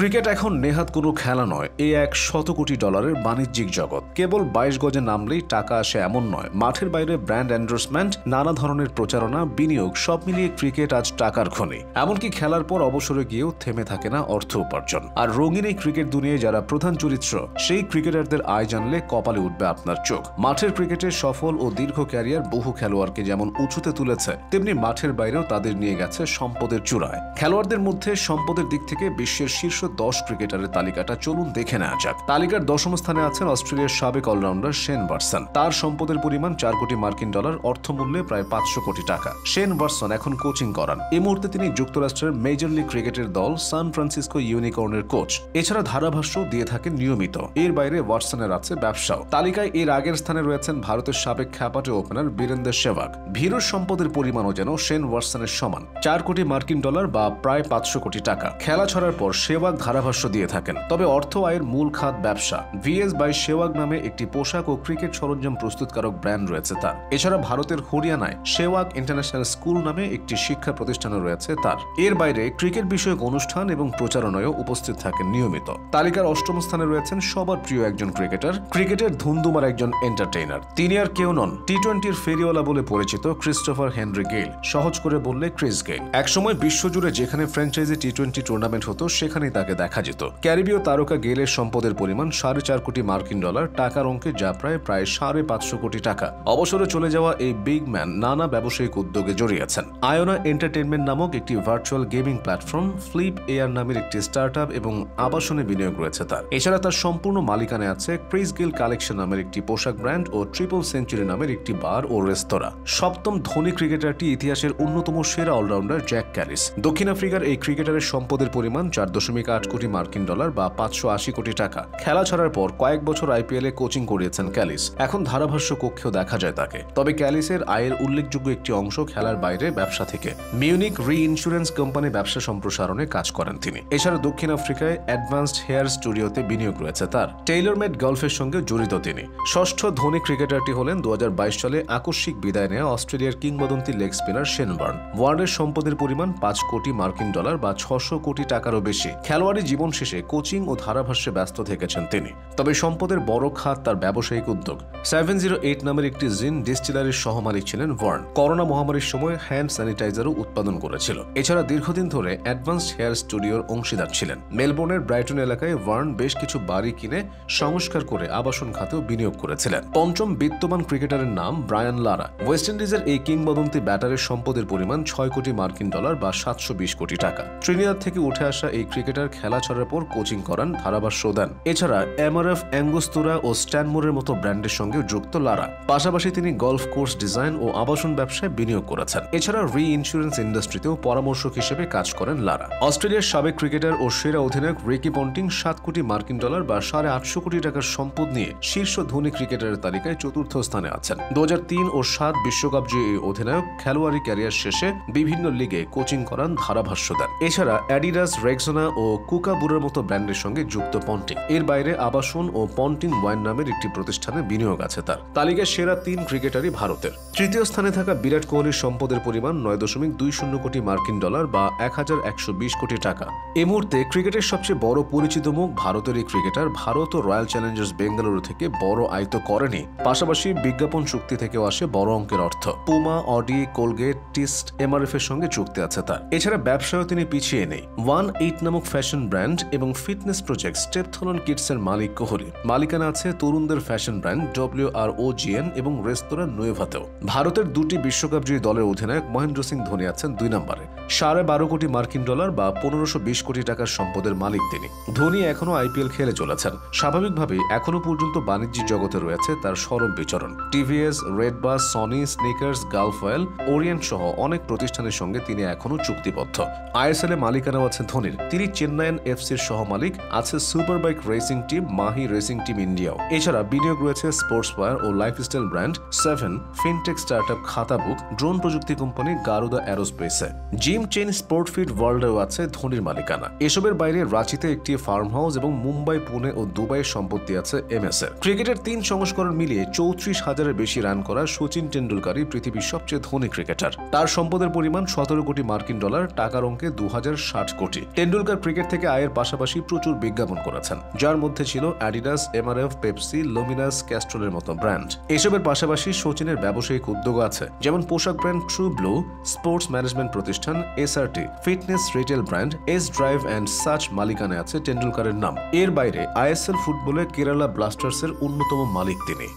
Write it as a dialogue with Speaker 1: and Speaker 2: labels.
Speaker 1: Cricket এখন নেহাত কোনো খেলা নয়, এ এক শত কোটি ডলারের বাণিজ্যিক জগৎ। কেবল 22 গজে নামলেই টাকা আসে এমন নয়, মাঠের বাইরে ব্র্যান্ড এন্ডোর্সমেন্ট, নানা ধরনের প্রচারণা, বিনিয়োগ, সব মিলিয়ে ক্রিকেট আজ টাকার খনি। এমনকি খেলার পর অবসরে গিয়েও থেমে থাকে না অর্থ উপার্জন। আর রঙিন এই ক্রিকেট দুনিয়ায় যারা প্রধান চরিত্র, সেই ক্রিকেটারদের আয় জানলে কপালে উঠবে আপনার চোখ। মাঠের ক্রিকেটের সফল ও দীর্ঘ ক্যারিয়ার বহু খেলোয়াড়কে যেমন উঁচুতে তুলেছে, তেমনি মাঠের বাইরেও তাদের নিয়ে গেছে সম্পদের চূড়ায়। খেলোয়াড়দের মধ্যে সম্পদের দিক থেকে বিশ্বের শীর্ষ 10 ক্রিকেটারের তালিকাটা চলুন দেখে নেওয়া যাক। তালিকার 10ম স্থানে আছেন অস্ট্রেলিয়ার সাবেক অলরাউন্ডার শেন ওয়াটসন। তার সম্পদের পরিমাণ 4 কোটি মার্কিন ডলার, অর্থমূল্যে প্রায় 500 কোটি টাকা। শেন ওয়াটসন এখন কোচিং করান। এই মুহূর্তে তিনি যুক্তরাষ্ট্রের মেজর লিগ ক্রিকেটের দল সান ফ্রান্সিসকো ইউনিকর্নের কোচ। এছাড়া ধারাভাষ্য দিয়ে থাকেন নিয়মিত। এর বাইরে ওয়াটসনের আছে ব্যবসাও। তালিকায় এর আগের স্থানে রয়েছেন ভারতের সাবেক খ্যাপাটে ওপেনার বীরেন্দর সেহবাগ। ভীরুর সম্পদের পরিমাণও যেন শেন ওয়াটসনের সমান, 4 কোটি মার্কিন ডলার বা প্রায় 500 কোটি টাকা। খেলা ছড়ার পর সেহবাগ ধারাভাষ্য দিয়ে থাকেন। তবে অর্থ আয়ের মূল খাত ব্যবসা। ভিএস বাই সেহবাগ নামে একটি পোশাক ও ক্রিকেট সরঞ্জাম প্রস্তুতকারক ব্র্যান্ড রয়েছে তার। এছাড়া ভারতের হরিয়ানায় সেহবাগ ইন্টারন্যাশনাল স্কুল নামে একটি শিক্ষা প্রতিষ্ঠানও রয়েছে তার। এর বাইরে ক্রিকেট বিষয়ক অনুষ্ঠান এবং প্রচারণায়ও উপস্থিত থাকেন নিয়মিত। তালিকার 8ম স্থানে রয়েছেন সবার প্রিয় একজন ক্রিকেটার, ক্রিকেটের ধুমধুমার একজন এন্টারটেইনার। তিনি আর কেউ নন, টি-20-র ফেরিওয়ালা বলে পরিচিত ক্রিস্টোফার হেনরি গেইল, সহজ করে বললে ক্রিস গেইল। একসময় বিশ্বজুড়ে যেখানে ফ্র্যাঞ্চাইজি টি-20 টুর্নামেন্ট হতো সেখানেই তাকে দেখা যেত। ক্যারিবীয় তারকা গেইলের সম্পদের পরিমাণ 4.5 কোটি মার্কিন ডলার, টাকার অঙ্কে যা প্রায় 550 কোটি টাকা। অবসরে চলে যাওয়া এই বিগ ম্যান নানা ব্যবসায়িক উদ্যোগে জড়িয়েছেন। আয়োনা এন্টারটেইনমেন্ট নামক একটি virtual gaming platform, flip air নামের একটি স্টার্টআপ এবং আবাসনে বিনিয়োগ রয়েছে তার। এছাড়া তার সম্পূর্ণ মালিকানায় আছে ক্রিস গেইল কালেকশন নামের একটি পোশাক ব্র্যান্ড ও ট্রিপল সেঞ্চুরি নামের একটি বার ও রেস্তোরাঁ। সপ্তম ধনী ক্রিকেটারটি ইতিহাসের অন্যতম সেরা অলরাউন্ডার জ্যাক ক্যালিস। দক্ষিণ আফ্রিকার এই ক্রিকেটারের সম্পদের পরিমাণ 4.8 কোটি মার্কিন ডলার বা 580 কোটি টাকা। খেলা ছাড়ার পর কয়েক বছর আইপিএলে কোচিং করিয়েছেন ক্যালিস। এখন ধারাভাষ্য কক্ষেও দেখা যায় তাকে। তবে ক্যালিসের আয়ের উল্লেখযোগ্য একটি অংশ খেলার বাইরে ব্যবসা থেকে। মিউনিক রি ইন্স্যুরেন্স কোম্পানি ব্যবসা সম্প্রসারণে কাজ করেন তিনি। এছাড়া দক্ষিণ আফ্রিকায় অ্যাডভান্সড হেয়ার স্টুডিওতে বিনিয়োগ রয়েছে তার। টেইলর মেড গলফের সঙ্গে জড়িত তিনি। ষষ্ঠ ধনী ক্রিকেটারটি হলেন 2022 সালে আকস্মিক বিদায় নেওয়া অস্ট্রেলিয়ার কিংবদন্তি লেগ স্পিনার শেন ওয়ার্ন। ওয়ার্নের সম্পদের পরিমাণ 5 কোটি মার্কিন ডলার বা 600 কোটি টাকারও বেশি। খেলোয়াড়ি জীবন শেষে কোচিং ও ধারাভাষ্যে ব্যস্ত থেকেছেন তিনি। তবে সম্পদের বড় খাত তার ব্যবসায়িক উদ্যোগ। 708 নামের একটি জিন ডিস্টিলারির সহমালিক ছিলেন ওয়ার্ন। করোনা মহামারীর সময় হ্যান্ড স্যানিটাইজারও উৎপাদন করেছিল। এছাড়া দীর্ঘদিন ধরে অ্যাডভান্সড হেয়ার স্টুডিওর অংশীদার ছিলেন। মেলবোর্নের ব্রাইটন এলাকায় ওয়ার্ন বেশ কিছু বাড়ি কিনে সংস্কার করে আবাসন খাতেও বিনিয়োগ করেছিলেন। পঞ্চম বিত্তবান ক্রিকেটারের নাম ব্রায়ান লারা। ওয়েস্ট ইন্ডিজের এই কিংবদন্তি ব্যাটারের সম্পদের পরিমাণ 6 কোটি মার্কিন ডলার বা 720 কোটি টাকা। ট্রিনিদাদ থেকে উঠে আসা এই ক্রিকেটার খেলা ছাড়ার পর কোচিং করান, ধারাভাষ্য দেন। এছাড়া এমআরএফ, অ্যাঙ্গুস্তুরা ও স্ট্যানমোরের মতো ব্র্যান্ডের সঙ্গে যুক্ত লারা। পাশাপাশি তিনি গলফ কোর্স ডিজাইন ও আবাসন ব্যবসায় বিনিয়োগ করেছেন। এছাড়া রি ইন্স্যুরেন্স ইন্ডাস্ট্রিতেও পরামর্শক হিসেবে কাজ করেন লারা। অস্ট্রেলিয়ার সাবেক ক্রিকেটার ও সেরা অধিনায়ক রিকি পন্টিং 7 কোটি মার্কিন ডলার বা 850 কোটি টাকার সম্পদ নিয়ে শীর্ষ ধনী ক্রিকেটারের তালিকায় 4র্থ স্থানে আছেন। 2003 ও 7 বিশ্বকাপ জয়ী এই অধিনায়ক খেলোয়াড়ি ক্যারিয়ার শেষে বিভিন্ন লিগে কোচিং করান, ধারাভাষ্য দেন। এছাড়া অ্যাডিডাস, রেক্সোনা ও কুকাবুরের মতো ব্র্যান্ডের সঙ্গে যুক্ত পন্টিং। এর বাইরে আবাসন ও পন্টিং ওয়াইন নামের একটি প্রতিষ্ঠানে বিনিয়োগ আছে তার। তালিকায় সেরা 3 ক্রিকেটারই ভারতের। তৃতীয় স্থানে থাকা বিরাট কোহলির সম্পদের পরিমাণ 9.20 কোটি মার্কিন ডলার বা 1120 কোটি টাকা। এই মুহূর্তে ক্রিকেটের সবচেয়ে বড় পরিচিত মুখ ভারতের এই ক্রিকেটার ভারত ও রয়্যাল চ্যালেঞ্জার্স বেঙ্গালুরু থেকে বড় আয় তো করেনি, পাশাপাশি বিজ্ঞাপন চুক্তি থেকেও আসে বড় অঙ্কের অর্থ। পুমা, অডি, কোলগেট, টিস্ট, এমআরএফ এর সঙ্গে চুক্তি আছে তার। এছাড়া ব্যবসায়ও তিনি পিছিয়ে নেই। 18 নামক ফ্যাশন ব্র্যান্ড এবং ফিটনেস প্রজেক্ট স্টেপথলন কিডস এর মালিক কোহলি। মালিকানা আছে তরুণদের ফ্যাশন ব্র্যান্ড WROGN এবং রেস্তোরাঁ নুয়েভাতেও। ভারতের 2টি বিশ্বকাপ জয়ী দলের অধিনায়ক মহেন্দ্র সিং ধোনি আছেন 2 নম্বরে। 12.5 কোটি মার্কিন ডলার বা 1520 কোটি টাকার সম্পদের মালিক তিনি। ধোনি এখনো আইপিএল খেলে চলেছেন। স্বাভাবিকভাবেই এখনো পর্যন্ত বাণিজ্যিক জগতে রয়েছে তার সরব বিচরণ। TVS, Redbus, Sony, Snickers, Gulf Oil, Orient সহ অনেক প্রতিষ্ঠানের সঙ্গে তিনি এখনো চুক্তিবদ্ধ। আইএসএল এ মালিকানাও আছে ধোনির। তিনি চেন্নাইন এফসির সহমালিক। আছে super bike racing team Mahi racing team ইন্ডিয়াও। এছাড়া বিনিয়োগ রয়েছে স্পোর্টস ওয়্যার ও lifestyle brand 7, fintech startup Khatabook, drone প্রযুক্তি কোম্পানি গারুদা অ্যারোস্পেসে। জিম চেইন স্পোর্ট ফিট ওয়ার্ল্ডেও আছে ধোনির মালিকানা। এসবের বাইরে রাঁচিতে একটি ফার্ম হাউস এবং মুম্বাই, পুনে ও দুবাইয়ের সম্পত্তি আছে এমএস এর। ক্রিকেটের 3 সংস্করণ মিলিয়ে 34,000-এর বেশি রান করা সচিন টেন্ডুলকারই পৃথিবীর সবচেয়ে ধনী ক্রিকেটার। তার সম্পদের পরিমাণ 17 কোটি মার্কিন ডলার, টাকার অঙ্কে 2060 কোটি। টেন্ডুলকার ক্রিকেট ক্রিকেট থেকে আয়ের পাশাপাশি প্রচুর বিজ্ঞাপন করেছেন, যার মধ্যে ছিল অ্যাডিডাস, এমআরএফ, পেপসি, লুমিনাস, ক্যাস্ট্রলের মতো ব্র্যান্ড। এসবের পাশাপাশি সচিনের ব্যবসায়িক উদ্যোগ আছে, যেমন পোশাক brand true blue, sports management প্রতিষ্ঠান SRT, fitness retail brand S drive and Sach মালিকানায় আছে টেন্ডুলকারের নাম। এর বাইরে আইএসএল ফুটবলে কেরালা ব্লাস্টার্সের অন্যতম মালিক তিনি।